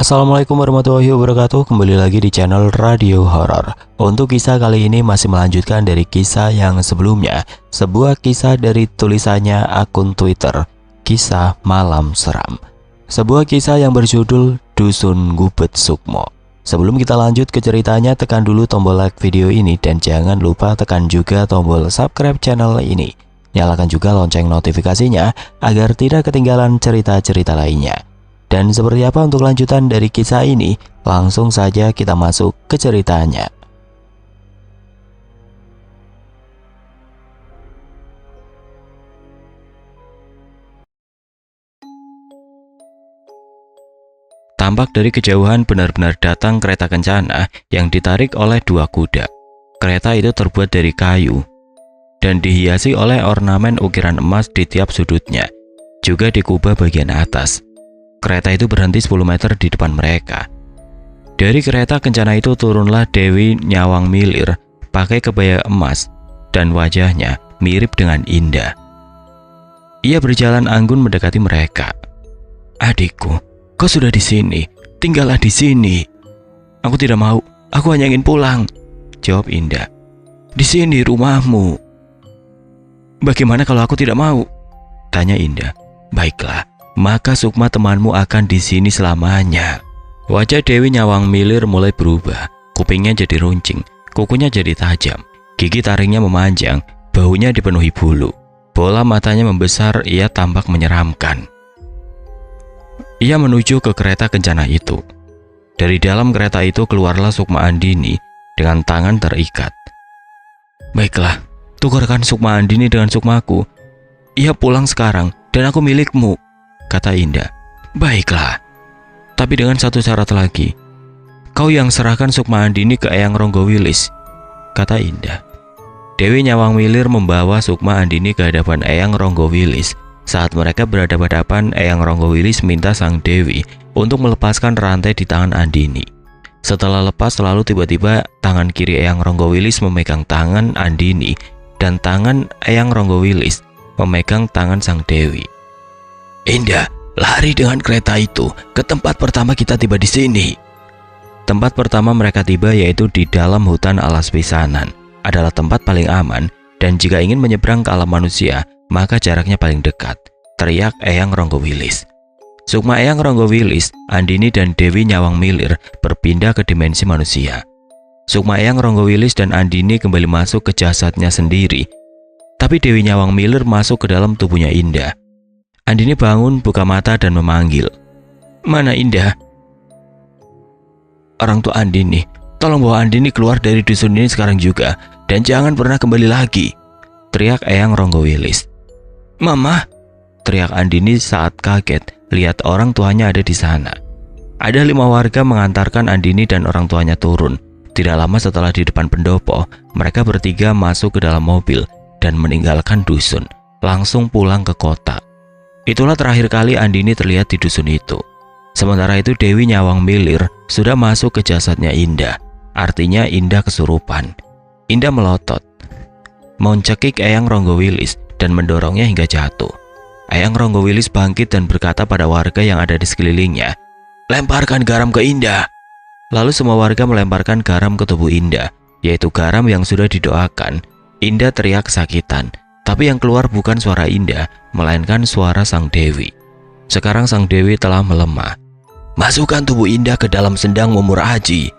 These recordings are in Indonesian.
Assalamualaikum warahmatullahi wabarakatuh. Kembali lagi di channel Radio Horor. Untuk kisah kali ini masih melanjutkan dari kisah yang sebelumnya. Sebuah kisah dari tulisannya akun Twitter, Kisah Malam Seram. Sebuah kisah yang berjudul Dusun Gubet Sukmo. Sebelum kita lanjut ke ceritanya, tekan dulu tombol like video ini dan jangan lupa tekan juga tombol subscribe channel ini. Nyalakan juga lonceng notifikasinya agar tidak ketinggalan cerita-cerita lainnya. Dan seperti apa untuk lanjutan dari kisah ini? Langsung saja kita masuk ke ceritanya. Tampak dari kejauhan benar-benar datang kereta kencana yang ditarik oleh dua kuda. Kereta itu terbuat dari kayu dan dihiasi oleh ornamen ukiran emas di tiap sudutnya, juga di kubah bagian atas. Kereta itu berhenti 10 meter di depan mereka. Dari kereta kencana itu turunlah Dewi Nyawang Milir pakai kebaya emas dan wajahnya mirip dengan Indah. Ia berjalan anggun mendekati mereka. "Adikku, kau sudah di sini. Tinggallah di sini." "Aku tidak mau. Aku hanya ingin pulang," jawab Indah. "Di sini rumahmu." "Bagaimana kalau aku tidak mau?" tanya Indah. "Baiklah. Maka Sukma temanmu akan di sini selamanya." Wajah Dewi Nyawang Milir mulai berubah. Kupingnya jadi runcing, kukunya jadi tajam, gigi taringnya memanjang, bahunya dipenuhi bulu. Bola matanya membesar, ia tampak menyeramkan. Ia menuju ke kereta kencana itu. Dari dalam kereta itu keluarlah Sukma Andini dengan tangan terikat. "Baiklah, tukarkan Sukma Andini dengan Sukmaku. Ia pulang sekarang dan aku milikmu," kata Indah. "Baiklah, tapi dengan satu syarat lagi. Kau yang serahkan Sukma Andini ke Eyang Ronggowilis," kata Indah. Dewi Nyawang Milir membawa Sukma Andini ke hadapan Eyang Ronggowilis. Saat mereka berhadapan-hadapan, Eyang Ronggowilis minta sang Dewi untuk melepaskan rantai di tangan Andini. Setelah lepas, lalu tiba-tiba tangan kiri Eyang Ronggowilis memegang tangan Andini dan tangan Eyang Ronggowilis memegang tangan sang Dewi. "Indah, lari dengan kereta itu ke tempat pertama kita tiba di sini." Tempat pertama mereka tiba yaitu di dalam hutan alas pisanan. Adalah tempat paling aman dan jika ingin menyeberang ke alam manusia, maka jaraknya paling dekat, teriak Eyang Ronggowilis. Sukma Eyang Ronggowilis, Andini dan Dewi Nyawang Milir berpindah ke dimensi manusia. Sukma Eyang Ronggowilis dan Andini kembali masuk ke jasadnya sendiri, tapi Dewi Nyawang Milir masuk ke dalam tubuhnya Indah. Andini bangun, buka mata dan memanggil, "Mana Indah?" "Orang tua Andini, tolong bawa Andini keluar dari dusun ini sekarang juga dan jangan pernah kembali lagi," teriak Eyang Ronggowilis. "Mama!" teriak Andini saat kaget lihat orang tuanya ada di sana. Ada 5 warga mengantarkan Andini dan orang tuanya turun. Tidak lama setelah di depan pendopo, mereka bertiga masuk ke dalam mobil dan meninggalkan dusun, langsung pulang ke kota. Itulah terakhir kali Andini terlihat di dusun itu. Sementara itu Dewi Nyawang Milir sudah masuk ke jasadnya Indah. Artinya Indah kesurupan. Indah melotot, mencekik Eyang Ronggowilis dan mendorongnya hingga jatuh. Eyang Ronggowilis bangkit dan berkata pada warga yang ada di sekelilingnya, "Lemparkan garam ke Indah." Lalu semua warga melemparkan garam ke tubuh Indah, yaitu garam yang sudah didoakan. Indah teriak kesakitan. Tapi yang keluar bukan suara Indah, melainkan suara sang Dewi. Sekarang sang Dewi telah melemah. "Masukkan tubuh Indah ke dalam sendang Mumur Aji,"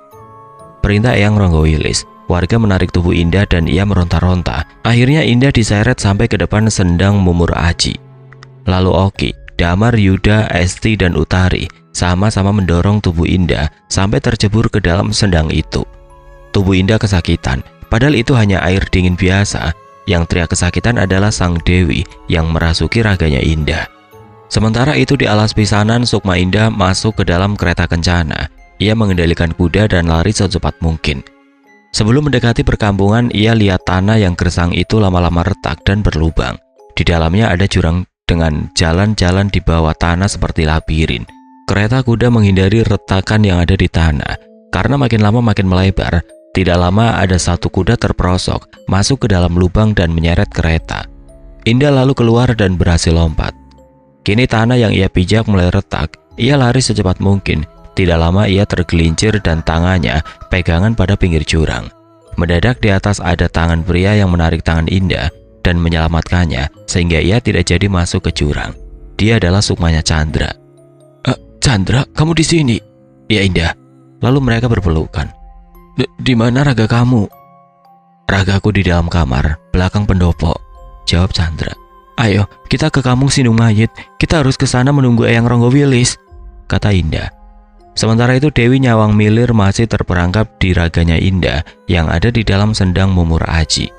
perintah Eyang Ronggowilis. Warga menarik tubuh Indah dan ia meronta-ronta. Akhirnya Indah diseret sampai ke depan sendang Mumur Aji. Lalu Oki, Damar, Yuda, Esti, dan Utari sama-sama mendorong tubuh Indah sampai tercebur ke dalam sendang itu. Tubuh Indah kesakitan, padahal itu hanya air dingin biasa. Yang teriak kesakitan adalah sang Dewi yang merasuki raganya Indah. Sementara itu di alas pisanan, Sukma Indah masuk ke dalam kereta kencana. Ia mengendalikan kuda dan lari secepat mungkin. Sebelum mendekati perkampungan, ia lihat tanah yang gersang itu lama-lama retak dan berlubang. Di dalamnya ada jurang dengan jalan-jalan di bawah tanah seperti labirin. Kereta kuda menghindari retakan yang ada di tanah. Karena makin lama makin melebar, tidak lama ada satu kuda terperosok masuk ke dalam lubang dan menyeret kereta. Indah lalu keluar dan berhasil lompat. Kini tanah yang ia pijak mulai retak. Ia lari secepat mungkin Tidak lama ia tergelincir dan tangannya pegangan pada pinggir jurang. Mendadak di atas ada tangan pria yang menarik tangan Indah dan menyelamatkannya sehingga ia tidak jadi masuk ke jurang. Dia adalah Sukmanya Chandra. Chandra, kamu di sini? Ya Indah. Lalu mereka berpelukan. Di mana raga kamu? Ragaku di dalam kamar, belakang pendopo, jawab Chandra. Ayo, kita ke kampung Sindung Mayit. Kita harus ke sana menunggu Eyang Ronggowilis, kata Indah. Sementara itu Dewi Nyawang Milir masih terperangkap di raganya Indah yang ada di dalam sendang mumur aji.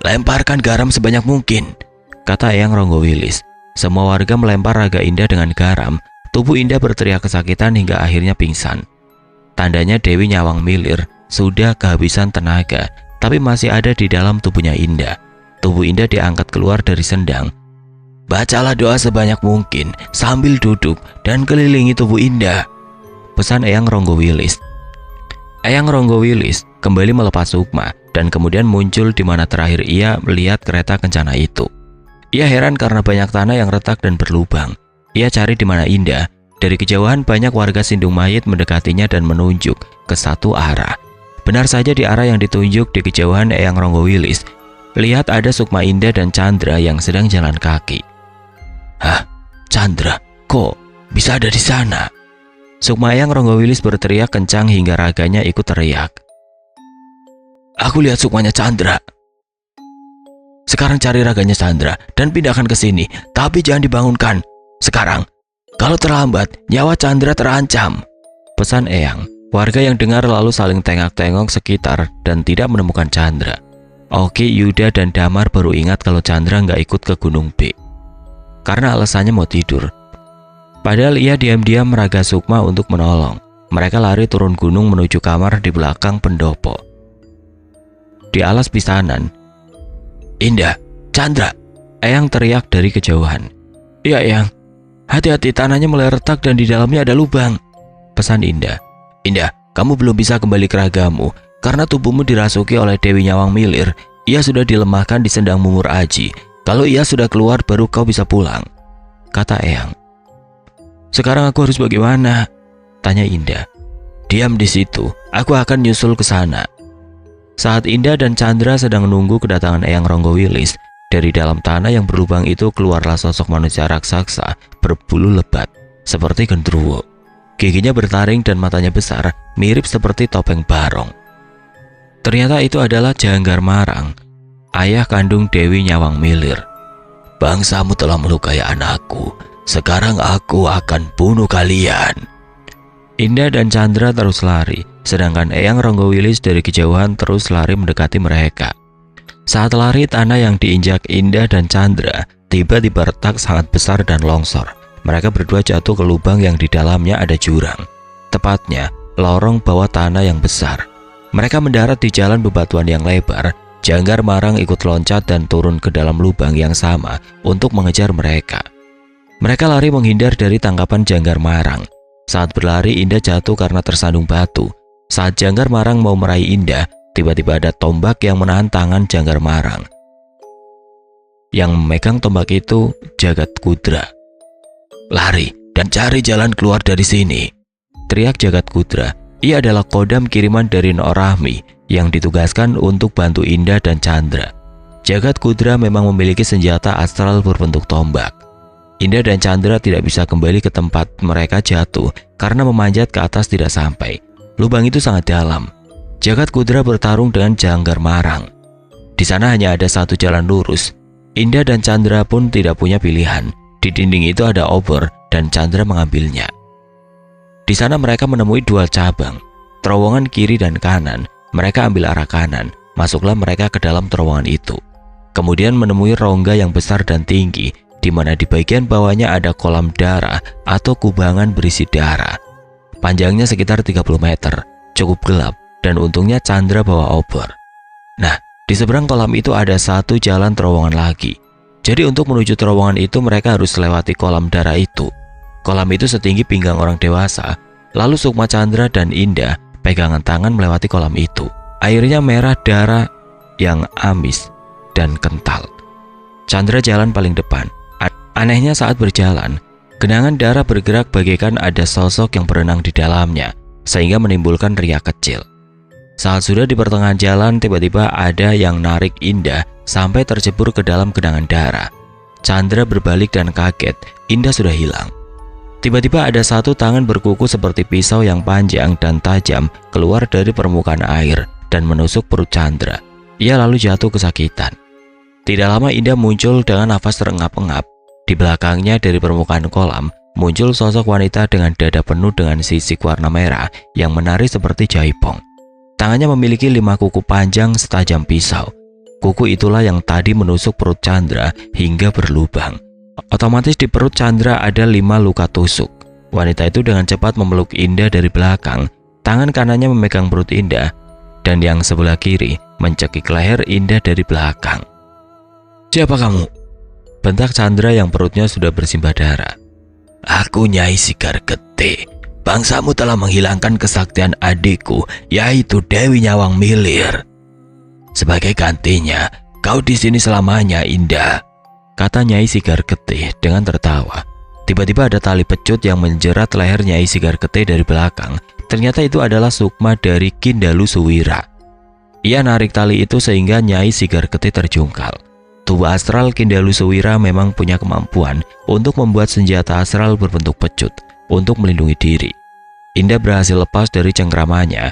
Lemparkan garam sebanyak mungkin, kata Eyang Ronggowilis. Semua warga melempar raga Indah dengan garam. Tubuh Indah berteriak kesakitan hingga akhirnya pingsan. Tandanya Dewi Nyawang Milir sudah kehabisan tenaga, tapi masih ada di dalam tubuhnya Indah. Tubuh Indah diangkat keluar dari sendang. Bacalah doa sebanyak mungkin sambil duduk dan kelilingi tubuh Indah, pesan Eyang Ronggowilis. Eyang Ronggowilis kembali melepas Sukma dan kemudian muncul di mana terakhir ia melihat kereta kencana itu. Ia heran karena banyak tanah yang retak dan berlubang. Ia cari di mana Indah. Dari kejauhan banyak warga Sindung Mayit mendekatinya dan menunjuk ke satu arah. Benar saja di arah yang ditunjuk di kejauhan Eyang Ronggowilis, lihat ada Sukma Indah dan Chandra yang sedang jalan kaki. Hah, Chandra, kok bisa ada di sana? Sukma Eyang Ronggowilis berteriak kencang hingga raganya ikut teriak. Aku lihat Sukmanya Chandra. Sekarang cari raganya Chandra dan pindahkan ke sini, tapi jangan dibangunkan. Sekarang, kalau terlambat, nyawa Chandra terancam, pesan Eyang. Warga yang dengar lalu saling tengok-tengok sekitar dan tidak menemukan Chandra. Oki, Yuda, dan Damar baru ingat kalau Chandra nggak ikut ke Gunung B karena alasannya mau tidur. Padahal ia diam-diam meraga Sukma untuk menolong. Mereka lari turun gunung menuju kamar di belakang pendopo. Di alas pisanan, Indah, Chandra, Eyang teriak dari kejauhan. Iya Eyang, hati-hati tanahnya mulai retak dan di dalamnya ada lubang, pesan Indah. Indah, kamu belum bisa kembali ke ragamu karena tubuhmu dirasuki oleh Dewi Nyawang Milir. Ia sudah dilemahkan di sendang mumur aji. Kalau ia sudah keluar baru kau bisa pulang, kata Eyang. Sekarang aku harus bagaimana? Tanya Indah. Diam di situ, aku akan nyusul ke sana. Saat Indah dan Chandra sedang menunggu kedatangan Eyang Ronggowilis, dari dalam tanah yang berlubang itu keluarlah sosok manusia raksasa berbulu lebat seperti genderuwo. Giginya bertaring dan matanya besar, mirip seperti topeng barong. Ternyata itu adalah Janggar Marang, ayah kandung Dewi Nyawang Milir. Bangsamu telah melukai anakku, sekarang aku akan bunuh kalian. Indah dan Chandra terus lari, sedangkan Eyang Ronggowilis dari kejauhan terus lari mendekati mereka. Saat lari, tanah yang diinjak Indah dan Chandra tiba-tiba retak sangat besar dan longsor. Mereka berdua jatuh ke lubang yang di dalamnya ada jurang. Tepatnya, lorong bawah tanah yang besar. Mereka mendarat di jalan bebatuan yang lebar. Janggar Marang ikut loncat dan turun ke dalam lubang yang sama untuk mengejar mereka. Mereka lari menghindar dari tangkapan Janggar Marang. Saat berlari, Indah jatuh karena tersandung batu. Saat Janggar Marang mau meraih Indah, tiba-tiba ada tombak yang menahan tangan Janggar Marang. Yang memegang tombak itu Jagat Kudra. Lari dan cari jalan keluar dari sini, teriak Jagat Kudra. Ia adalah kodam kiriman dari Nok Rahmi yang ditugaskan untuk bantu Indah dan Chandra. Jagat Kudra memang memiliki senjata astral berbentuk tombak. Indah dan Chandra tidak bisa kembali ke tempat mereka jatuh karena memanjat ke atas tidak sampai. Lubang itu sangat dalam. Jagat Kudra bertarung dengan Janggar Marang. Di sana hanya ada satu jalan lurus. Indah dan Chandra pun tidak punya pilihan. Di dinding itu ada obor dan Chandra mengambilnya. Di sana mereka menemui dua cabang, terowongan kiri dan kanan. Mereka ambil arah kanan, masuklah mereka ke dalam terowongan itu. Kemudian menemui rongga yang besar dan tinggi, di mana di bagian bawahnya ada kolam darah atau kubangan berisi darah. Panjangnya sekitar 30 meter, cukup gelap, dan untungnya Chandra bawa obor. Nah, di seberang kolam itu ada satu jalan terowongan lagi. Jadi untuk menuju terowongan itu mereka harus lewati kolam darah itu. Kolam itu setinggi pinggang orang dewasa. Lalu Sukma, Chandra, dan Indah pegangan tangan melewati kolam itu. Airnya merah darah yang amis dan kental. Chandra jalan paling depan. Anehnya saat berjalan, Genangan darah bergerak bagaikan ada sosok yang berenang di dalamnya, sehingga menimbulkan riak kecil. Saat sudah di pertengahan jalan, tiba-tiba ada yang narik Indah sampai tercebur ke dalam genangan darah. Chandra berbalik dan kaget, Indah sudah hilang. Tiba-tiba ada satu tangan berkuku seperti pisau yang panjang dan tajam keluar dari permukaan air dan menusuk perut Chandra. Ia lalu jatuh kesakitan. Tidak lama Indah muncul dengan nafas terengap-engap. Di belakangnya dari permukaan kolam muncul sosok wanita dengan dada penuh dengan sisik warna merah yang menari seperti jaipong. Tangannya memiliki 5 kuku panjang setajam pisau. Kuku itulah yang tadi menusuk perut Chandra hingga berlubang. Otomatis di perut Chandra ada 5 luka tusuk. Wanita itu dengan cepat memeluk Indah dari belakang. Tangan kanannya memegang perut Indah dan yang sebelah kiri mencekik leher Indah dari belakang. "Siapa kamu?" bentak Chandra yang perutnya sudah bersimbah darah. "Aku Nyai Sigar Getih. Bangsamu telah menghilangkan kesaktian adikku, yaitu Dewi Nyawang Milir. Sebagai gantinya, kau di sini selamanya, Indah," kata Nyai Sigar Getih dengan tertawa. Tiba-tiba ada tali pecut yang menjerat leher Nyai Sigar Getih dari belakang. Ternyata itu adalah sukma dari Kindalu Suwira. Ia narik tali itu sehingga Nyai Sigar Getih terjungkal. Tubuh astral Kindalu Suwira memang punya kemampuan untuk membuat senjata astral berbentuk pecut untuk melindungi diri. Indah berhasil lepas dari cengkramannya.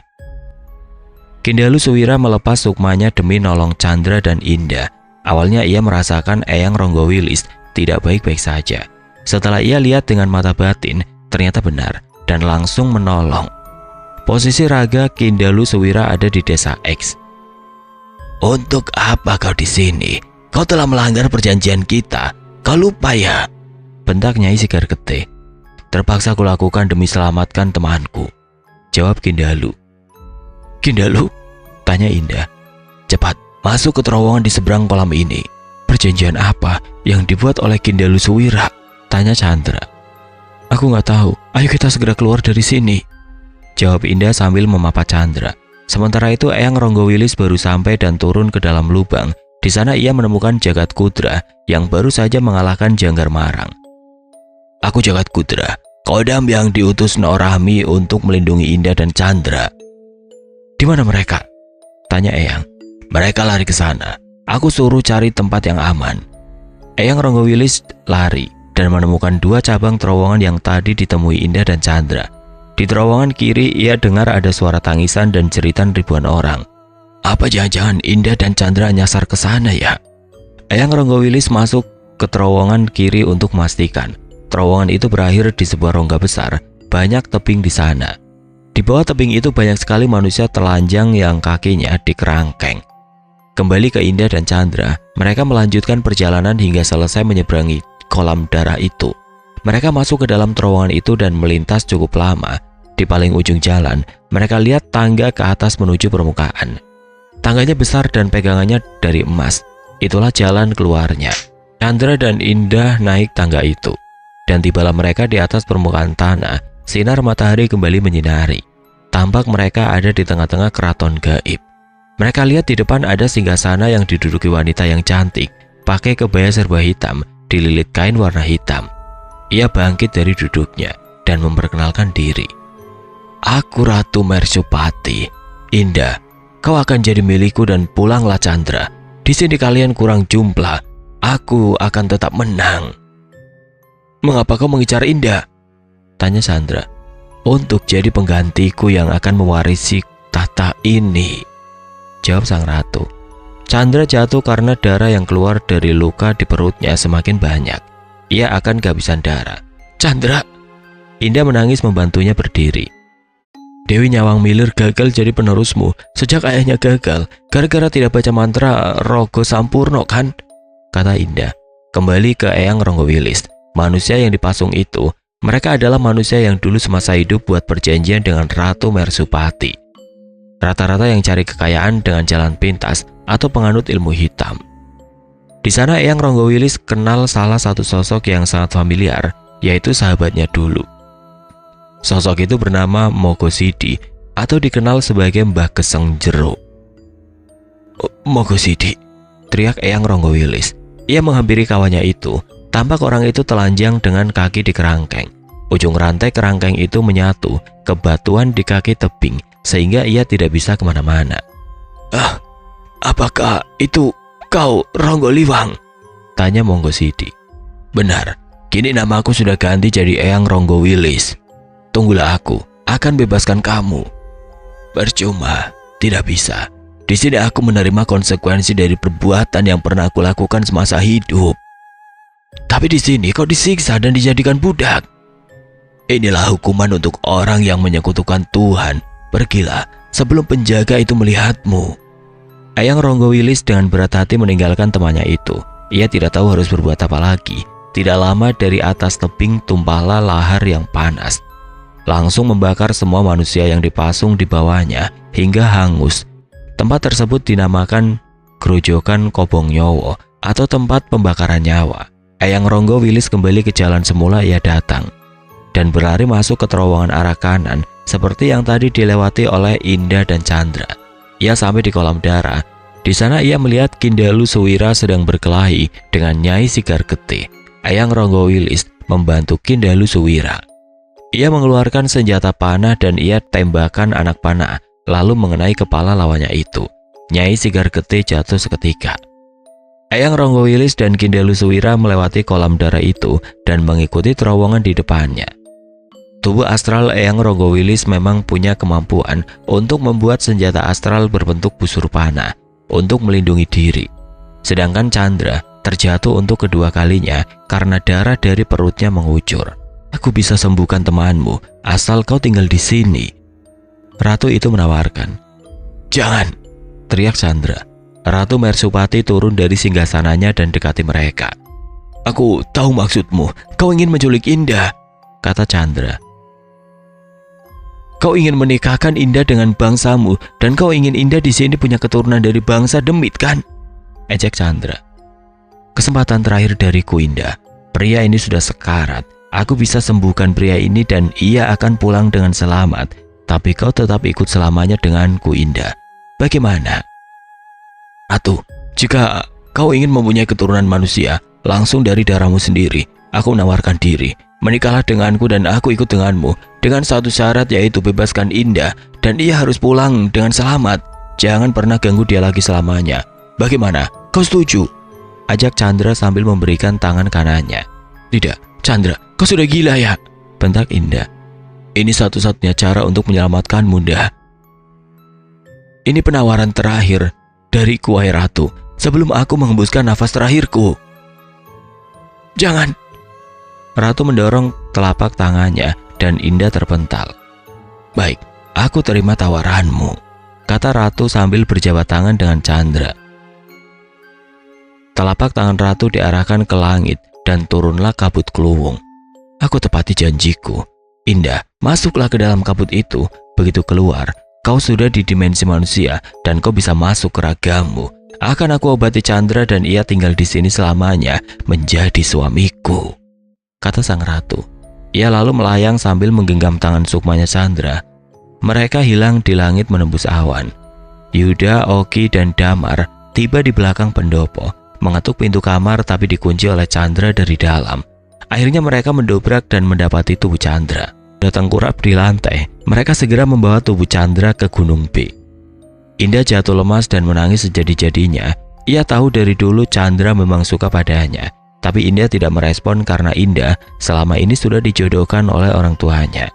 Kindalu Suwira melepas sukmanya demi nolong Chandra dan Indah. Awalnya ia merasakan Eyang Ronggowilis tidak baik-baik saja. Setelah ia lihat dengan mata batin, ternyata benar dan langsung menolong. Posisi raga Kindalu Suwira ada di desa X. "Untuk apa kau di sini? Kau telah melanggar perjanjian kita. Kau lupa ya?" bentak Nyai Sigar Getih. "Terpaksa kulakukan demi selamatkan temanku," jawab Kindalu. "Kindalu?" tanya Indah. "Cepat, masuk ke terowongan di seberang kolam ini." "Perjanjian apa yang dibuat oleh Kindalu Suwira?" tanya Chandra. "Aku nggak tahu. Ayo kita segera keluar dari sini," jawab Indah sambil memapa Chandra. Sementara itu Eyang Ronggowilis baru sampai dan turun ke dalam lubang. Di sana ia menemukan Jagat Kudra yang baru saja mengalahkan Janggar Marang. "Aku Jagat Kudra, kodam yang diutus Norahmi untuk melindungi Indah dan Chandra." "Di mana mereka?" tanya Eyang. "Mereka lari ke sana. Aku suruh cari tempat yang aman." Eyang Ronggowilis lari dan menemukan 2 cabang terowongan yang tadi ditemui Indah dan Chandra. Di terowongan kiri ia dengar ada suara tangisan dan jeritan ribuan orang. "Apa jangan-jangan Indah dan Chandra nyasar ke sana ya?" Eyang Ronggowilis masuk ke terowongan kiri untuk memastikan. Terowongan itu berakhir di sebuah rongga besar, banyak tebing di sana. Di bawah tebing itu banyak sekali manusia telanjang yang kakinya dikerangkeng. Kembali ke Indah dan Chandra, mereka melanjutkan perjalanan hingga selesai menyeberangi kolam darah itu. Mereka masuk ke dalam terowongan itu dan melintas cukup lama. Di paling ujung jalan, mereka lihat tangga ke atas menuju permukaan. Tangganya besar dan pegangannya dari emas. Itulah jalan keluarnya. Chandra dan Indah naik tangga itu. Dan tibalah mereka di atas permukaan tanah. Sinar matahari kembali menyinari. Tampak mereka ada di tengah-tengah keraton gaib. Mereka lihat di depan ada singgasana yang diduduki wanita yang cantik, pakai kebaya serba hitam, dililit kain warna hitam. Ia bangkit dari duduknya dan memperkenalkan diri. "Aku Ratu Mersupati. Indah, kau akan jadi milikku dan pulanglah Chandra. Di sini kalian kurang jumlah. Aku akan tetap menang." "Mengapa kau mengincar Indah?" tanya Chandra. "Untuk jadi penggantiku yang akan mewarisi tahta ini," jawab sang ratu. Chandra jatuh karena darah yang keluar dari luka di perutnya semakin banyak. Ia akan kehabisan darah. "Chandra!" Indah menangis membantunya berdiri. "Dewi Nyawang Milir gagal jadi penerusmu sejak ayahnya gagal gara-gara tidak baca mantra Rogo Sampurno kan?" kata Indah. Kembali ke Eyang Ronggowilis. Manusia yang dipasung itu, mereka adalah manusia yang dulu semasa hidup buat perjanjian dengan Ratu Mersupati. Rata-rata yang cari kekayaan dengan jalan pintas atau penganut ilmu hitam. Di sana Eyang Ronggowilis kenal salah satu sosok yang sangat familiar, yaitu sahabatnya dulu. Sosok itu bernama Mogosidi atau dikenal sebagai Mbah Geseng Jero. "Mogosidi," teriak Eyang Ronggowilis. Ia menghampiri kawannya itu. Tampak orang itu telanjang dengan kaki di kerangkeng. Ujung rantai kerangkeng itu menyatu ke batuan di kaki tebing sehingga ia tidak bisa kemana-mana. Apakah itu kau, Ronggo Liwang? Tanya Monggosidi. Benar, kini namaku sudah ganti jadi Eyang Ronggo Wilis. Tunggulah, aku akan bebaskan kamu. Percuma, tidak bisa. Di sini aku menerima konsekuensi dari perbuatan yang pernah aku lakukan semasa hidup. Tapi di sini kau disiksa dan dijadikan budak. Inilah hukuman untuk orang yang menyekutukan Tuhan. Pergilah sebelum penjaga itu melihatmu. Eyang Ronggo Wilis dengan berat hati meninggalkan temannya itu. Ia tidak tahu harus berbuat apa lagi. Tidak lama dari atas tebing tumpahlah lahar yang panas. Langsung membakar semua manusia yang dipasung di bawahnya hingga hangus. Tempat tersebut dinamakan Grojogan Kobong Nyowo atau tempat pembakaran nyawa. Eyang Ronggo Wilis kembali ke jalan semula ia datang dan berlari masuk ke terowongan arah kanan seperti yang tadi dilewati oleh Indah dan Chandra. Ia sampai di kolam darah. Di sana ia melihat Kindalu Suwira sedang berkelahi dengan Nyai Sigar Getih. Eyang Ronggo Wilis membantu Kindalu Suwira. Ia mengeluarkan senjata panah dan ia tembakan anak panah lalu mengenai kepala lawannya itu. Nyai Sigar Getih jatuh seketika. Eyang Ronggo Wilis dan Kindalu Suwira melewati kolam darah itu dan mengikuti terowongan di depannya. Tubuh astral Eyang Ronggo Wilis memang punya kemampuan untuk membuat senjata astral berbentuk busur panah untuk melindungi diri. Sedangkan Chandra terjatuh untuk kedua kalinya karena darah dari perutnya mengucur. Aku bisa sembuhkan temanmu asal kau tinggal di sini. Ratu itu menawarkan. Jangan, teriak Chandra. Ratu Mersupati turun dari singgasananya dan dekati mereka. Aku tahu maksudmu, kau ingin menculik Indah, kata Chandra. Kau ingin menikahkan Indah dengan bangsamu dan kau ingin Indah di sini punya keturunan dari bangsa Demit, kan? Ejek Chandra. Kesempatan terakhir dariku, Indah. Pria ini sudah sekarat. Aku bisa sembuhkan pria ini dan ia akan pulang dengan selamat. Tapi kau tetap ikut selamanya denganku, Indah. Bagaimana? Ratu, jika kau ingin mempunyai keturunan manusia langsung dari darahmu sendiri, aku menawarkan diri. Menikahlah denganku dan aku ikut denganmu dengan satu syarat, yaitu bebaskan Indah dan ia harus pulang dengan selamat. Jangan pernah ganggu dia lagi selamanya. Bagaimana? Kau setuju? Ajak Chandra sambil memberikan tangan kanannya. Tidak, Chandra, kau sudah gila ya? Bentak Indah. Ini satu-satunya cara untuk menyelamatkanmu, Indah. Ini penawaran terakhir dariku, wahai Ratu, sebelum aku menghembuskan nafas terakhirku. Jangan. Ratu mendorong telapak tangannya dan Indah terpental. Baik, aku terima tawaranmu, kata Ratu sambil berjabat tangan dengan Chandra. Telapak tangan Ratu diarahkan ke langit dan turunlah kabut keluwung. Aku tepati janjiku. Indah, masuklah ke dalam kabut itu. Begitu keluar, kau sudah di dimensi manusia dan kau bisa masuk ke ragamu. Akan aku obati Chandra dan ia tinggal di sini selamanya menjadi suamiku, kata sang ratu. Ia lalu melayang sambil menggenggam tangan sukmanya Chandra. Mereka hilang di langit menembus awan. Yuda, Oki, dan Damar tiba di belakang pendopo, mengetuk pintu kamar tapi dikunci oleh Chandra dari dalam. Akhirnya mereka mendobrak dan mendapati tubuh Chandra. Tengkurap di lantai, mereka segera membawa tubuh Chandra ke Gunung B. Indah jatuh lemas dan menangis sejadi-jadinya. Ia tahu dari dulu Chandra memang suka padanya, tapi Indah tidak merespon karena Indah selama ini sudah dijodohkan oleh orang tuanya.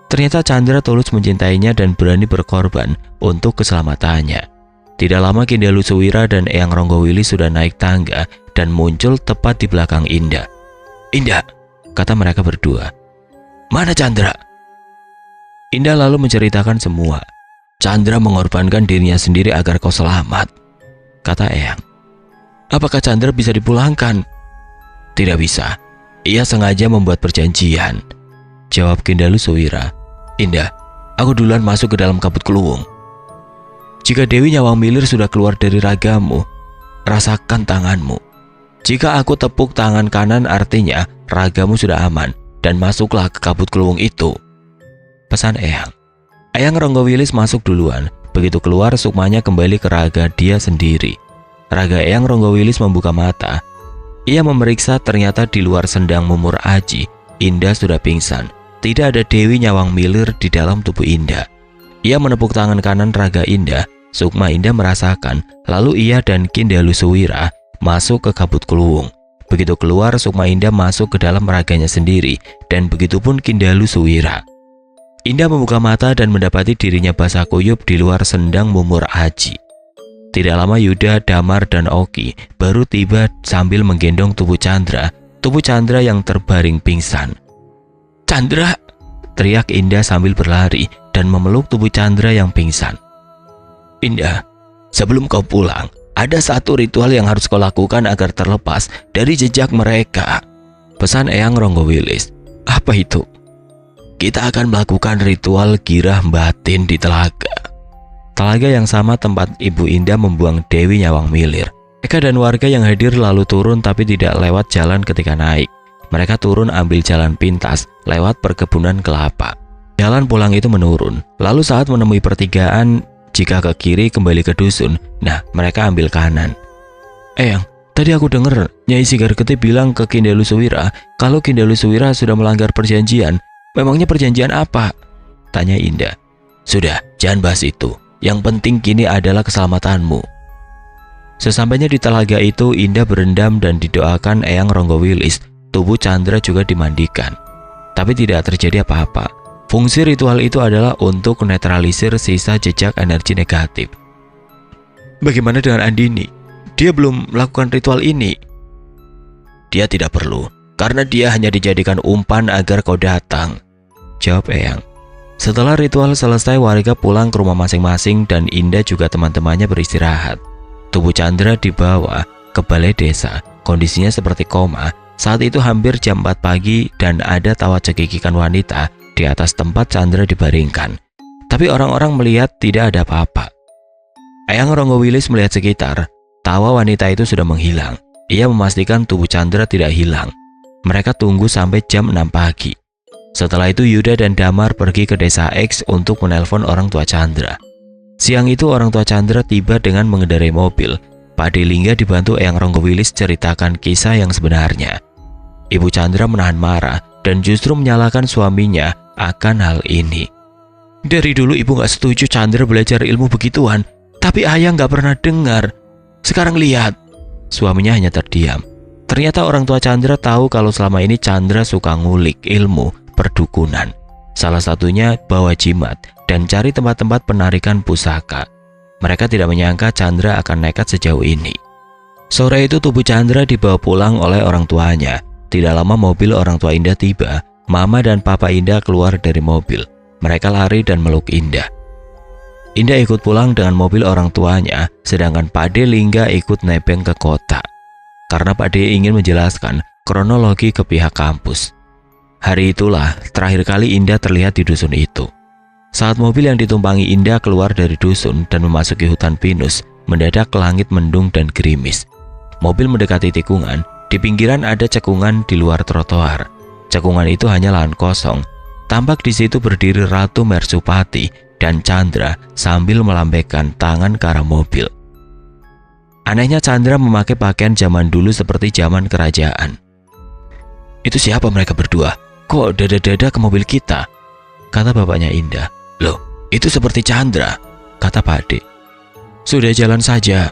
Ternyata Chandra tulus mencintainya dan berani berkorban untuk keselamatannya. Tidak lama Kindalu Suwira dan Eyang Ronggo Wilis sudah naik tangga dan muncul tepat di belakang Indah. Indah, kata mereka berdua. Mana Chandra? Indah lalu menceritakan semua. Chandra mengorbankan dirinya sendiri agar kau selamat, kata Eyang. Apakah Chandra bisa dipulangkan? Tidak bisa. Ia sengaja membuat perjanjian, jawab Kindalu Suwira. Indah, aku duluan masuk ke dalam kabut keluwung. Jika Dewi Nyawang Milir sudah keluar dari ragamu, rasakan tanganmu. Jika aku tepuk tangan kanan, artinya ragamu sudah aman. Dan masuklah ke kabut keluwung itu, pesan Eyang. Eyang Ronggo Wilis masuk duluan. Begitu keluar, sukmanya kembali ke raga dia sendiri. Raga Eyang Ronggo Wilis membuka mata. Ia memeriksa, ternyata di luar sendang mumur Aji, Indah sudah pingsan. Tidak ada Dewi Nyawang Milir di dalam tubuh Indah. Ia menepuk tangan kanan raga Indah. Sukma Indah merasakan, lalu ia dan Kindalu Suwira masuk ke kabut kluwung. Begitu keluar, Sukma Indah masuk ke dalam raganya sendiri, dan begitupun Kindalu Suwira. Indah membuka mata dan mendapati dirinya basah kuyup di luar sendang mumur Aji. Tidak lama Yuda, Damar, dan Oki baru tiba sambil menggendong tubuh Chandra yang terbaring pingsan. "Chandra!" teriak Indah sambil berlari dan memeluk tubuh Chandra yang pingsan. "Indah, sebelum kau pulang, ada satu ritual yang harus kau lakukan agar terlepas dari jejak mereka," pesan Eyang Ronggowilis. "Apa itu?" "Kita akan melakukan ritual girah batin di telaga." Telaga yang sama tempat Ibu Indah membuang Dewi Nyawang Milir. Eka dan warga yang hadir lalu turun tapi tidak lewat jalan ketika naik. Mereka turun ambil jalan pintas lewat perkebunan kelapa. Jalan pulang itu menurun. Lalu saat menemui pertigaan, jika ke kiri kembali ke dusun, nah mereka ambil kanan. "Eyang, tadi aku dengar Nyai Sigarketi bilang ke Kindalu Suwira kalau Kindalu Suwira sudah melanggar perjanjian. Memangnya perjanjian apa?" tanya Indah. "Sudah, jangan bahas itu. Yang penting kini adalah keselamatanmu." Sesampainya di telaga itu, Indah berendam dan didoakan Eyang Ronggowilis. Tubuh Chandra juga dimandikan. Tapi tidak terjadi apa-apa. Fungsi ritual itu adalah untuk menetralisir sisa jejak energi negatif. "Bagaimana dengan Andini? Dia belum melakukan ritual ini." "Dia tidak perlu, karena dia hanya dijadikan umpan agar kau datang," jawab Eyang. Setelah ritual selesai, warga pulang ke rumah masing-masing dan Indah juga teman-temannya beristirahat. Tubuh Chandra dibawa ke balai desa. Kondisinya seperti koma. Saat itu hampir jam 4 pagi dan ada tawa cekikikan wanita di atas tempat Chandra dibaringkan. Tapi orang-orang melihat tidak ada apa-apa. Eyang Ronggowilis melihat sekitar. Tawa wanita itu sudah menghilang. Ia memastikan tubuh Chandra tidak hilang. Mereka tunggu sampai jam 6 pagi. Setelah itu Yuda dan Damar pergi ke desa X untuk menelpon orang tua Chandra. Siang itu orang tua Chandra tiba dengan mengendarai mobil. Pak Delingga dibantu Eyang Ronggowilis ceritakan kisah yang sebenarnya. Ibu Chandra menahan marah dan justru menyalahkan suaminya akan hal ini. "Dari dulu ibu gak setuju Chandra belajar ilmu begituan, tapi ayah gak pernah dengar. Sekarang lihat." Suaminya hanya terdiam. Ternyata orang tua Chandra tahu kalau selama ini Chandra suka ngulik ilmu perdukunan. Salah satunya bawa jimat dan cari tempat-tempat penarikan pusaka. Mereka tidak menyangka Chandra akan nekat sejauh ini. Sore itu tubuh Chandra dibawa pulang oleh orang tuanya. Tidak lama mobil orang tua Indah tiba. Mama dan Papa Indah keluar dari mobil. Mereka lari dan meluk Indah. Indah ikut pulang dengan mobil orang tuanya, sedangkan Pak D Lingga ikut nebeng ke kota. Karena Pak D ingin menjelaskan kronologi ke pihak kampus. Hari itulah terakhir kali Indah terlihat di dusun itu. Saat mobil yang ditumpangi Indah keluar dari dusun dan memasuki hutan pinus, mendadak langit mendung dan gerimis. Mobil mendekati tikungan. Di pinggiran ada cekungan di luar trotoar. Cekungan itu hanya lahan kosong. Tampak di situ berdiri Ratu Mersupati dan Chandra sambil melambaikan tangan ke arah mobil. Anehnya Chandra memakai pakaian zaman dulu seperti zaman kerajaan. "Itu siapa mereka berdua? Kok dada-dada ke mobil kita?" kata bapaknya Indah. "Loh, itu seperti Chandra," kata Pak D. "Sudah jalan saja,"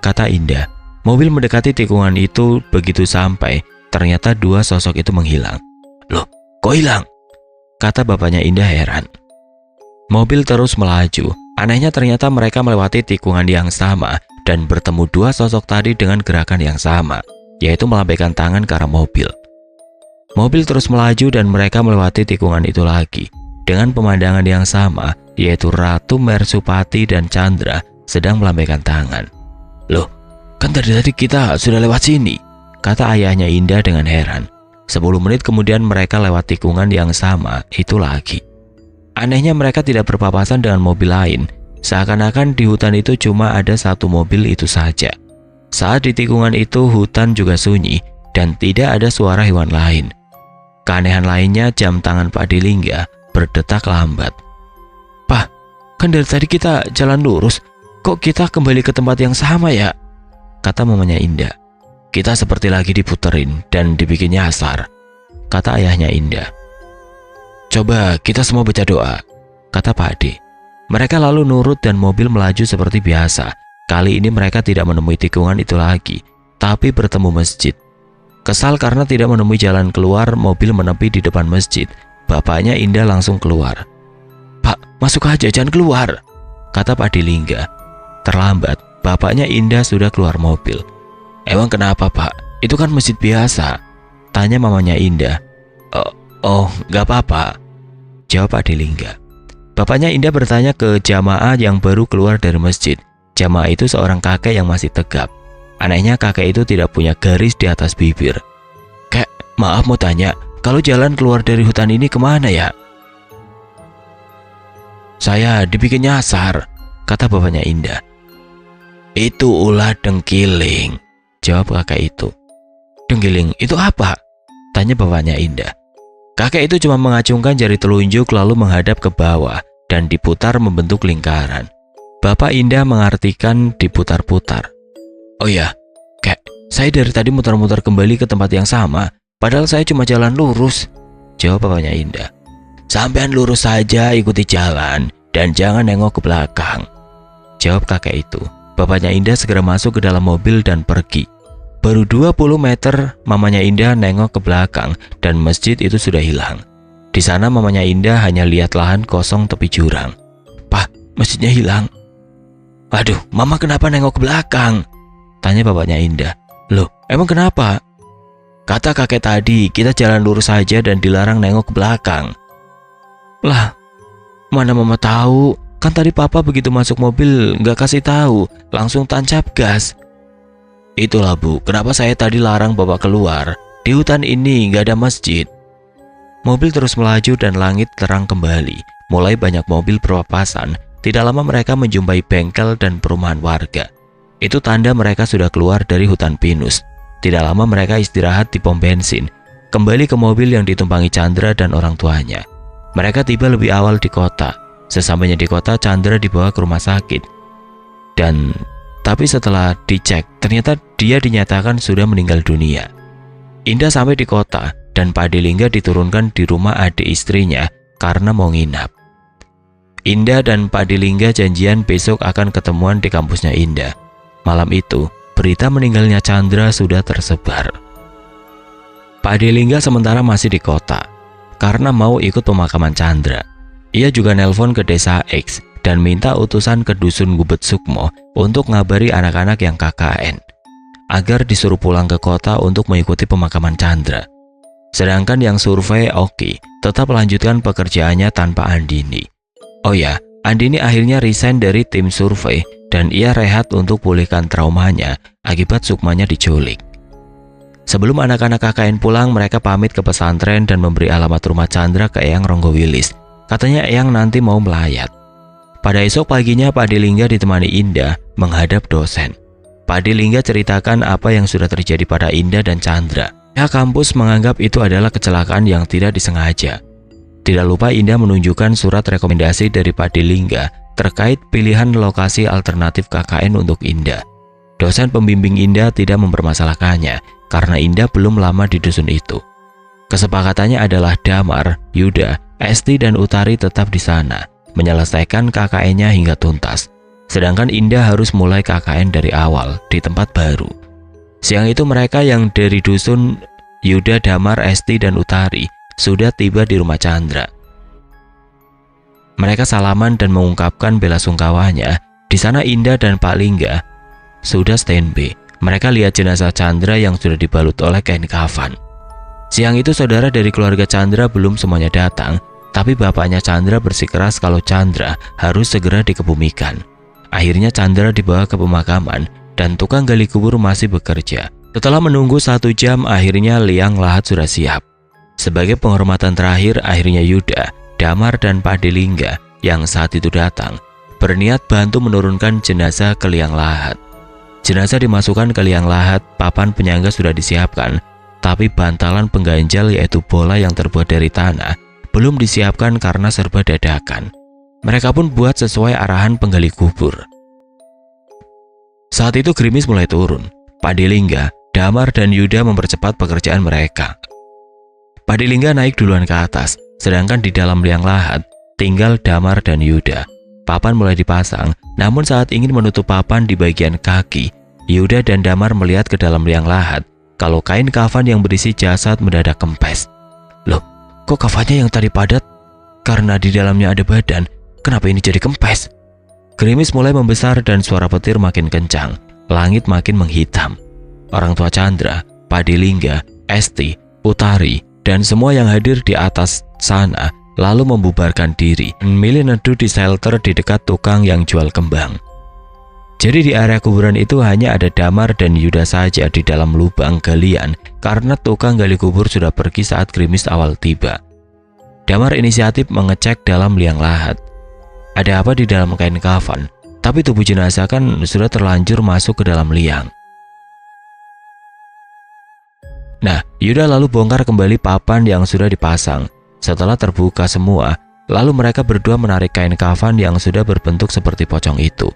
kata Indah. Mobil mendekati tikungan itu. Begitu sampai, ternyata dua sosok itu menghilang. "Loh, kok hilang?" kata bapaknya Indah heran. Mobil terus melaju. Anehnya ternyata mereka melewati tikungan yang sama dan bertemu dua sosok tadi dengan gerakan yang sama, yaitu melambaikan tangan ke arah mobil. Mobil terus melaju dan mereka melewati tikungan itu lagi dengan pemandangan yang sama, yaitu Ratu Mersupati dan Chandra sedang melambaikan tangan. "Loh, kan tadi kita sudah lewat sini," kata ayahnya Indah dengan heran. 10 menit kemudian mereka lewat tikungan yang sama itu lagi. Anehnya mereka tidak berpapasan dengan mobil lain. Seakan-akan di hutan itu cuma ada satu mobil itu saja. Saat di tikungan itu hutan juga sunyi dan tidak ada suara hewan lain. Keanehan lainnya jam tangan Pak Delingga berdetak lambat. "Pak, kan dari tadi kita jalan lurus. Kok kita kembali ke tempat yang sama ya?" kata mamanya Indah. kita seperti lagi diputerin dan dibikin nyasar, kata ayahnya Indah. Coba kita semua baca doa, kata Pak Ade. Mereka lalu nurut dan mobil melaju seperti biasa. Kali ini mereka tidak menemui tikungan itu lagi, tapi bertemu masjid. Kesal karena tidak menemui jalan keluar, mobil menepi di depan masjid. Bapaknya Indah langsung keluar. Pak, masuk aja, jangan keluar, kata Pak Dilingga. Terlambat, bapaknya Indah sudah keluar mobil. Emang kenapa, Pak? Itu kan masjid biasa, tanya mamanya Indah. Oh, gak apa-apa, jawab Pak Dilingga. Bapaknya Indah bertanya ke jamaah yang baru keluar dari masjid. Jamaah itu seorang kakek yang masih tegap. Anehnya kakek itu tidak punya garis di atas bibir. Kek, maaf mau tanya, kalau jalan keluar dari hutan ini kemana ya? Saya dibikin nyasar, kata bapaknya Indah. Itu ulah dengkiling, jawab kakek itu. Dengkiling itu apa? Tanya bapaknya Indah. Kakek itu cuma mengacungkan jari telunjuk lalu menghadap ke bawah dan diputar membentuk lingkaran. Bapak Indah mengartikan diputar-putar. Oh ya, Kek, saya dari tadi muter-muter kembali ke tempat yang sama, padahal saya cuma jalan lurus, jawab bapaknya Indah. Sampean lurus saja, ikuti jalan dan jangan nengok ke belakang, jawab kakek itu. Bapaknya Indah segera masuk ke dalam mobil dan pergi. Baru 20 meter, mamanya Indah nengok ke belakang dan masjid itu sudah hilang. Di sana mamanya Indah hanya lihat lahan kosong tepi jurang. Pak, masjidnya hilang. Aduh, mama kenapa nengok ke belakang? Tanya bapaknya Indah. Loh, emang kenapa? Kata kakek tadi, kita jalan lurus saja dan dilarang nengok ke belakang. Lah, mana mama tahu? Kan tadi papa begitu masuk mobil nggak kasih tahu, langsung tancap gas. Itulah Bu, kenapa saya tadi larang bapak keluar. Di hutan ini nggak ada masjid. Mobil terus melaju dan langit terang kembali. Mulai banyak mobil berpapasan. Tidak lama mereka menjumpai bengkel dan perumahan warga. Itu tanda mereka sudah keluar dari hutan pinus. Tidak lama mereka istirahat di pom bensin. Kembali ke mobil yang ditumpangi Chandra dan orang tuanya. Mereka tiba lebih awal di kota. Sesampainya di kota, Chandra dibawa ke rumah sakit. Tapi setelah dicek, ternyata dia dinyatakan sudah meninggal dunia. Indah sampai di kota dan Pak Dilingga diturunkan di rumah adik istrinya karena mau nginap. Indah dan Pak Dilingga janjian besok akan ketemuan di kampusnya Indah. Malam itu, berita meninggalnya Chandra sudah tersebar. Pak Dilingga sementara masih di kota karena mau ikut pemakaman Chandra. Ia juga nelpon ke desa X dan minta utusan ke dusun Gubet Sukmo untuk ngabari anak-anak yang KKN agar disuruh pulang ke kota untuk mengikuti pemakaman Chandra. Sedangkan yang survei Oki tetap melanjutkan pekerjaannya tanpa Andini. Oh ya, Andini akhirnya resign dari tim survei dan ia rehat untuk pulihkan traumanya akibat Sukmanya diculik. Sebelum anak-anak KKN pulang, mereka pamit ke pesantren dan memberi alamat rumah Chandra ke Eyang Ronggowilis. Katanya Eyang nanti mau melayat. Pada esok paginya Pak Dilingga ditemani Indah menghadap dosen. Pak Dilingga ceritakan apa yang sudah terjadi pada Indah dan Chandra. Pihak kampus menganggap itu adalah kecelakaan yang tidak disengaja. Tidak lupa Indah menunjukkan surat rekomendasi dari Pak Dilingga terkait pilihan lokasi alternatif KKN untuk Indah. Dosen pembimbing Indah tidak mempermasalahkannya karena Indah belum lama di dusun itu. Kesepakatannya adalah Damar, Yuda, Esti dan Utari tetap di sana, menyelesaikan KKN-nya hingga tuntas. Sedangkan Indah harus mulai KKN dari awal di tempat baru. Siang itu mereka yang dari dusun Yuda, Damar, Esti dan Utari sudah tiba di rumah Chandra. Mereka salaman dan mengungkapkan bela sungkawanya. Di sana Indah dan Pak Lingga sudah standby. Mereka lihat jenazah Chandra yang sudah dibalut oleh kain kafan. Siang itu saudara dari keluarga Chandra belum semuanya datang, tapi bapaknya Chandra bersikeras kalau Chandra harus segera dikebumikan. Akhirnya Chandra dibawa ke pemakaman dan tukang gali kubur masih bekerja. Setelah menunggu 1 jam, akhirnya liang lahat sudah siap. Sebagai penghormatan terakhir, akhirnya Yuda, Damar dan Pak Dilingga yang saat itu datang berniat bantu menurunkan jenazah ke liang lahat. Jenazah dimasukkan ke liang lahat, papan penyangga sudah disiapkan, tapi bantalan pengganjal yaitu bola yang terbuat dari tanah belum disiapkan karena serba dadakan. Mereka pun buat sesuai arahan penggali kubur. Saat itu gerimis mulai turun. Pak Dilingga, Damar dan Yuda mempercepat pekerjaan mereka. Padilingga naik duluan ke atas, sedangkan di dalam liang lahat tinggal Damar dan Yuda. Papan mulai dipasang, namun saat ingin menutup papan di bagian kaki, Yuda dan Damar melihat ke dalam liang lahat kalau kain kafan yang berisi jasad mendadak kempes. Loh, kok kafannya yang tadi padat? Karena di dalamnya ada badan, kenapa ini jadi kempes? Gerimis mulai membesar dan suara petir makin kencang. Langit makin menghitam. Orang tua Chandra, Padilingga, Esti, Utari, dan semua yang hadir di atas sana lalu membubarkan diri, memilih neduh di shelter di dekat tukang yang jual kembang. Jadi di area kuburan itu hanya ada Damar dan Yuda saja di dalam lubang galian karena tukang gali kubur sudah pergi saat Gerimis awal tiba. Damar inisiatif mengecek dalam liang lahat. Ada apa di dalam kain kafan? Tapi tubuh jenazah kan sudah terlanjur masuk ke dalam liang. Nah, Yuda lalu bongkar kembali papan yang sudah dipasang. Setelah terbuka semua, lalu mereka berdua menarik kain kafan yang sudah berbentuk seperti pocong itu.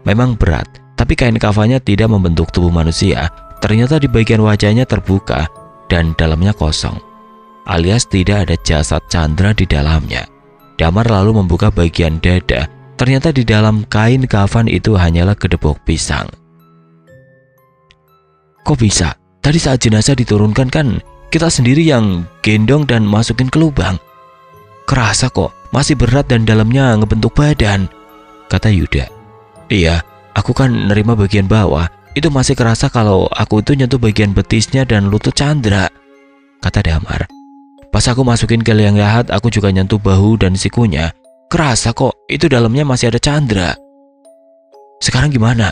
Memang berat, tapi kain kafannya tidak membentuk tubuh manusia. Ternyata di bagian wajahnya terbuka dan dalamnya kosong, alias tidak ada jasad Chandra di dalamnya. Damar lalu membuka bagian dada. Ternyata di dalam kain kafan itu hanyalah kedebok pisang. Kok bisa? Tadi saat jenazah diturunkan kan kita sendiri yang gendong dan masukin ke lubang. Kerasa kok masih berat dan dalamnya ngebentuk badan, kata Yuda. Iya, aku kan nerima bagian bawah. Itu masih kerasa kalau aku itu nyentuh bagian betisnya dan lutut Chandra, kata Damar. Pas aku masukin ke liang lahat, aku juga nyentuh bahu dan sikunya. Kerasa kok itu dalamnya masih ada Chandra. Sekarang gimana?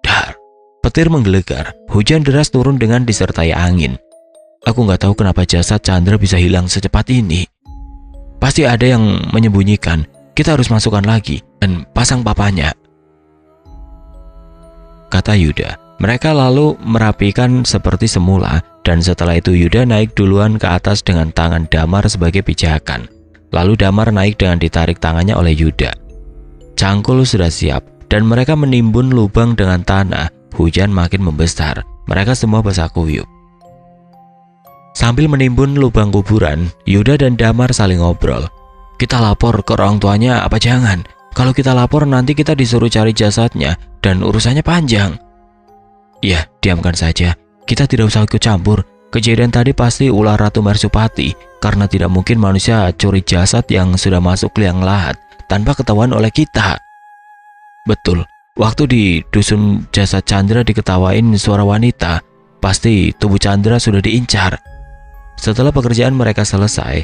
Dar. Petir menggelegar, hujan deras turun dengan disertai angin. Aku nggak tahu kenapa jasad Chandra bisa hilang secepat ini. Pasti ada yang menyembunyikan. Kita harus masukkan lagi dan pasang papanya, kata Yuda. Mereka lalu merapikan seperti semula dan setelah itu Yuda naik duluan ke atas dengan tangan Damar sebagai pijakan. Lalu Damar naik dengan ditarik tangannya oleh Yuda. Cangkul sudah siap dan mereka menimbun lubang dengan tanah. Hujan makin membesar, mereka semua basah kuyup. Sambil menimbun lubang kuburan, Yuda dan Damar saling ngobrol. Kita lapor ke orang tuanya apa jangan? Kalau kita lapor nanti kita disuruh cari jasadnya dan urusannya panjang. Ya, diamkan saja. Kita tidak usah ikut campur. Kejadian tadi pasti ulah Ratu Mersupati karena tidak mungkin manusia curi jasad yang sudah masuk liang lahat tanpa ketahuan oleh kita. Betul. Waktu di dusun jasad Chandra diketawain suara wanita, pasti tubuh Chandra sudah diincar. Setelah pekerjaan mereka selesai,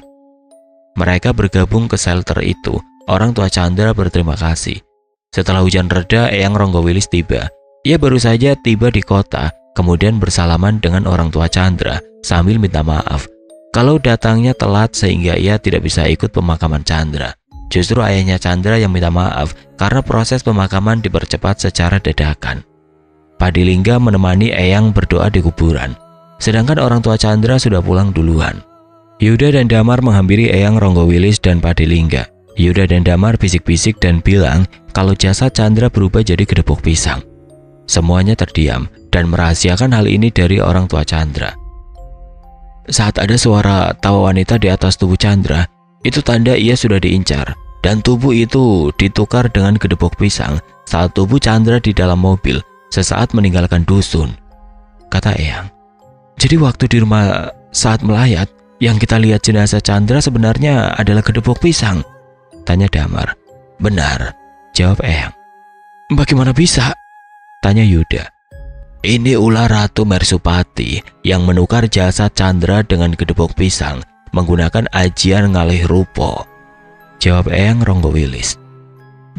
mereka bergabung ke shelter itu. Orang tua Chandra berterima kasih. Setelah hujan reda, Eyang Ronggowilis tiba. Ia baru saja tiba di kota, kemudian bersalaman dengan orang tua Chandra sambil minta maaf kalau datangnya telat sehingga ia tidak bisa ikut pemakaman Chandra. Justru ayahnya Chandra yang minta maaf karena proses pemakaman dipercepat secara dadakan. Padilingga menemani Eyang berdoa di kuburan, sedangkan orang tua Chandra sudah pulang duluan. Yuda dan Damar menghampiri Eyang Ronggowilis dan Padilingga. Yuda dan Damar bisik-bisik dan bilang kalau jasad Chandra berubah jadi kedebok pisang. Semuanya terdiam dan merahasiakan hal ini dari orang tua Chandra. Saat ada suara tawa wanita di atas tubuh Chandra, itu tanda ia sudah diincar, dan tubuh itu ditukar dengan kedebok pisang saat tubuh Chandra di dalam mobil sesaat meninggalkan dusun, kata Eyang. Jadi waktu di rumah saat melayat, yang kita lihat jenazah Chandra sebenarnya adalah kedebok pisang, tanya Damar. Benar, jawab Eyang. Bagaimana bisa? Tanya Yuda. Ini ulah Ratu Mersupati yang menukar jasad Chandra dengan kedebok pisang menggunakan ajian ngalih rupo, jawab Eyang Ronggowilis.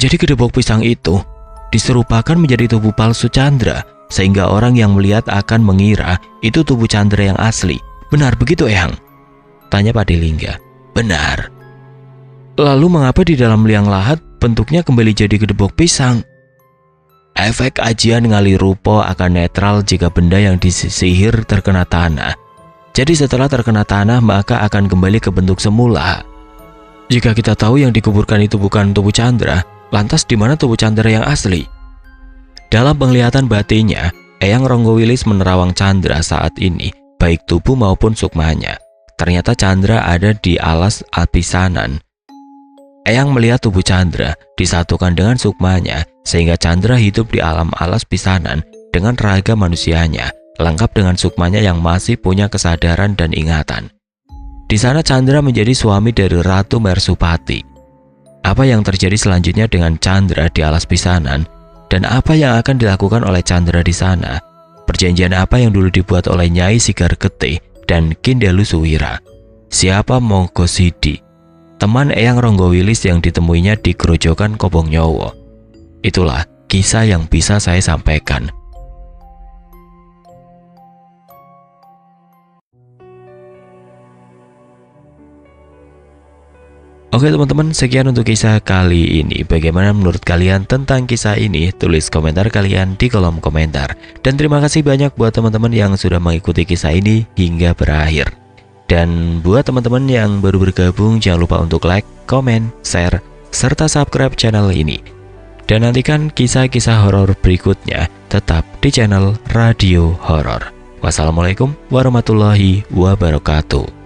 Jadi kedebok pisang itu diserupakan menjadi tubuh palsu Chandra sehingga orang yang melihat akan mengira itu tubuh Chandra yang asli. Benar begitu, Eyang? Tanya Padilingga. Benar. Lalu mengapa di dalam liang lahat bentuknya kembali jadi kedebok pisang? Efek ajian ngalih rupo akan netral jika benda yang disihir terkena tanah. Jadi setelah terkena tanah maka akan kembali ke bentuk semula. Jika kita tahu yang dikuburkan itu bukan tubuh Chandra, lantas di mana tubuh Chandra yang asli? Dalam penglihatan batinnya, Eyang Ronggowilis menerawang Chandra saat ini, baik tubuh maupun sukmanya. Ternyata Chandra ada di alas pisanan. Eyang melihat tubuh Chandra disatukan dengan sukmanya, sehingga Chandra hidup di alam alas pisanan dengan raga manusianya, lengkap dengan sukmanya yang masih punya kesadaran dan ingatan. Di sana Chandra menjadi suami dari Ratu Mersupati. Apa yang terjadi selanjutnya dengan Chandra di alas pisanan, dan apa yang akan dilakukan oleh Chandra di sana? Perjanjian apa yang dulu dibuat oleh Nyai Sigar Getih dan Kindalu Suwira? Siapa Mongkosidi, teman Eyang Ronggowilis yang ditemuinya di Grojogan Kobongnyowo? Itulah kisah yang bisa saya sampaikan. Oke teman-teman, sekian untuk kisah kali ini. Bagaimana menurut kalian tentang kisah ini? Tulis komentar kalian di kolom komentar. Dan terima kasih banyak buat teman-teman yang sudah mengikuti kisah ini hingga berakhir. Dan buat teman-teman yang baru bergabung, jangan lupa untuk like, komen, share, serta subscribe channel ini. Dan nantikan kisah-kisah horor berikutnya tetap di channel Radio Horor. Wassalamualaikum warahmatullahi wabarakatuh.